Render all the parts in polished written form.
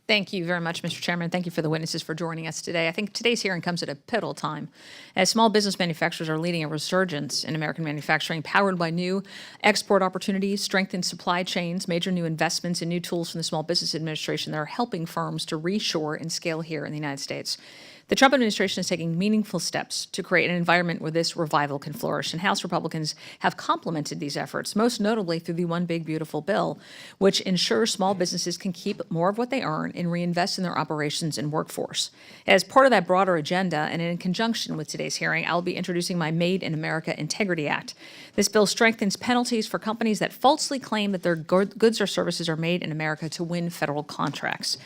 Thank you very much, Mr. Chairman. Thank you for the witnesses for joining us today. I think today's hearing comes at a pivotal time as small business manufacturers are leading a resurgence in American manufacturing, powered by new export opportunities, strengthened supply chains, major new investments, and new tools from the Small Business Administration that are helping firms to reshore and scale here in the United States. The Trump administration is taking meaningful steps to create an environment where this revival can flourish, and House Republicans have complemented these efforts, most notably through the One Big Beautiful Bill, which ensures small businesses can keep more of what they earn and reinvest in their operations and workforce. As part of that broader agenda, and in conjunction with today's hearing, I'll be introducing my Made in America Integrity Act. This bill strengthens penalties for companies that falsely claim that their goods or services are made in America to win federal contracts,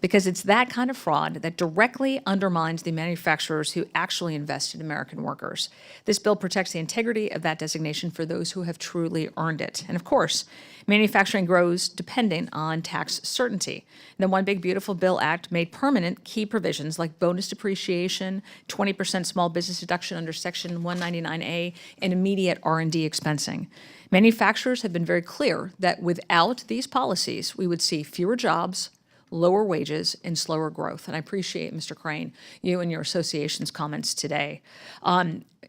because it's that kind of fraud that directly undermines the manufacturers who actually invest in American workers. This bill protects the integrity of that designation for those who have truly earned it. And of course, manufacturing grows dependent on tax certainty. The One Big Beautiful Bill Act made permanent key provisions like bonus depreciation, 20% small business deduction under Section 199A, and immediate R&D expensing. Manufacturers have been very clear that without these policies, we would see fewer jobs, lower wages, and slower growth. And I appreciate, Mr. Crane, you and your association's comments today.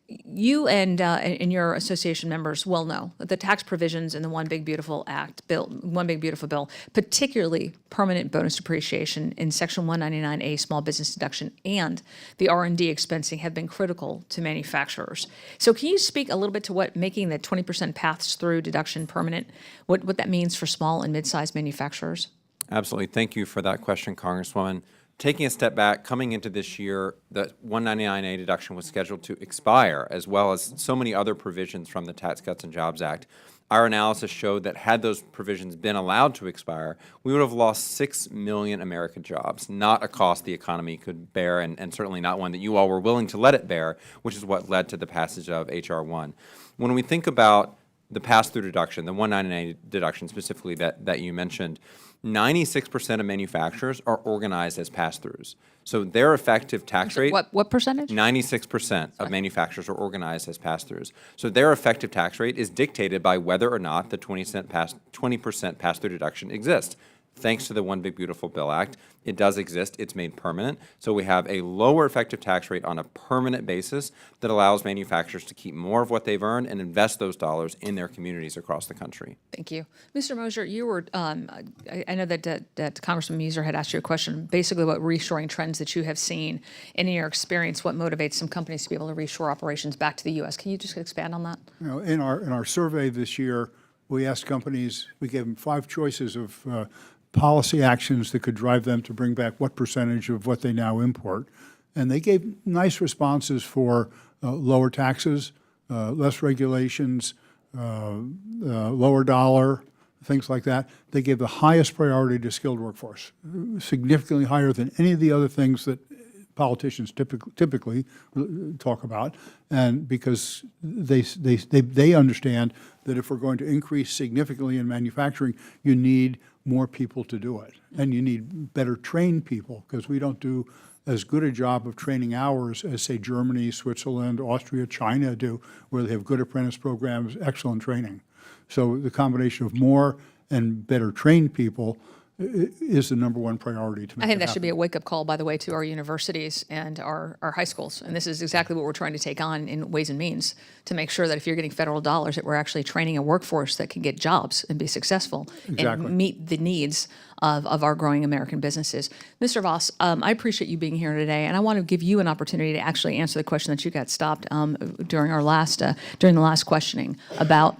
You and your association members well know that the tax provisions in the One Big Beautiful Bill, particularly permanent bonus depreciation in Section 199A small business deduction and the R&D expensing, have been critical to manufacturers. So can you speak a little bit to what making the 20% pass-through deduction permanent, what that means for small and mid-sized manufacturers? Absolutely. Thank you for that question, Congresswoman. Taking a step back, coming into this year, the 199A deduction was scheduled to expire, as well as so many other provisions from the Tax Cuts and Jobs Act. Our analysis showed that had those provisions been allowed to expire, we would have lost 6 million American jobs, not a cost the economy could bear, and certainly not one that you all were willing to let it bear, which is what led to the passage of H.R. 1. When we think about the pass-through deduction, the 199A deduction specifically that you mentioned, 96% of manufacturers are organized as pass-throughs. So their effective tax rate— What percentage? 96% of manufacturers are organized as pass-throughs. So their effective tax rate is dictated by whether or not the 20% pass-through deduction exists. Thanks to the One Big Beautiful Bill Act, it does exist. It's made permanent. So we have a lower effective tax rate on a permanent basis that allows manufacturers to keep more of what they've earned and invest those dollars in their communities across the country. Thank you. Mr. Mosier, you were, I know that Congressman Mosier had asked you a question, basically what reshoring trends that you have seen, and in your experience, what motivates some companies to be able to reshore operations back to the U.S. Can you just expand on that? You know, in our survey this year, we asked companies, we gave them 5 choices of policy actions that could drive them to bring back what percentage of what they now import. And they gave nice responses for lower taxes, less regulations, lower dollar, things like that. They gave the highest priority to skilled workforce, significantly higher than any of the other things that politicians typically talk about, and because they understand that if we're going to increase significantly in manufacturing, you need more people to do it, and you need better trained people, because we don't do as good a job of training hours as, say, Germany, Switzerland, Austria, China do, where they have good apprentice programs, excellent training. So the combination of more and better trained people is the #1 priority to make I think that happen. should be a wake-up call, by the way, to our universities and our high schools. And this is exactly what we're trying to take on in Ways and Means, to make sure that if you're getting federal dollars, that we're actually training a workforce that can get jobs and be successful Exactly. and meet the needs of our growing American businesses. Mr. Voss, I appreciate you being here today, and I want to give you an opportunity to actually answer the question that you got stopped during the last questioning about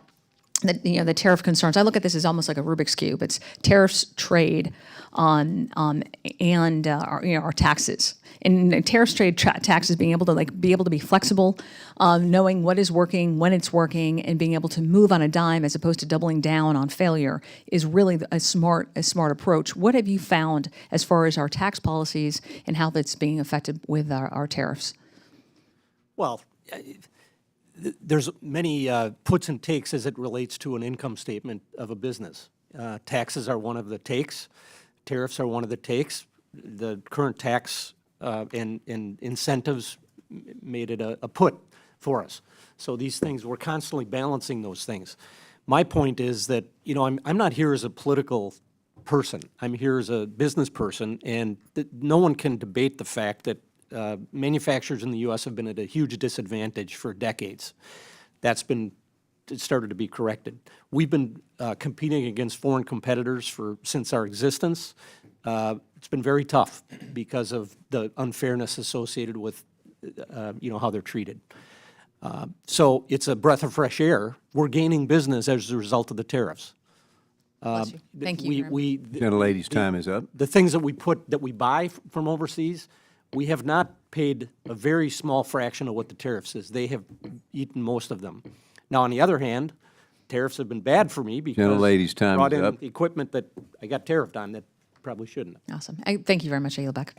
the tariff concerns. I look at this as almost like a Rubik's Cube. It's tariffs, trade, and our taxes. And tariffs, trade, taxes, being able to be flexible, knowing what is working, when it's working, and being able to move on a dime as opposed to doubling down on failure is really a smart approach. What have you found as far as our tax policies and how that's being affected with our tariffs? Well, there's many puts and takes as it relates to an income statement of a business. Taxes are one of the takes. Tariffs are one of the takes. The current tax and incentives made it a put for us. So these things, we're constantly balancing those things. My point is that, I'm not here as a political person. I'm here as a business person, and no one can debate the fact that manufacturers in the U.S. have been at a huge disadvantage for decades. It started to be corrected. We've been competing against foreign competitors since our existence. It's been very tough because of the unfairness associated with how they're treated. So it's a breath of fresh air. We're gaining business as a result of the tariffs. Bless you. Thank you. Gentlelady's time is up. The things that we buy from overseas, we have not paid a very small fraction of what the tariffs is. They have eaten most of them. Now, on the other hand, tariffs have been bad for me because Gentlelady's time brought is in up. equipment that I got tariffed on that probably shouldn't have. Awesome. Thank you very much. I yield back.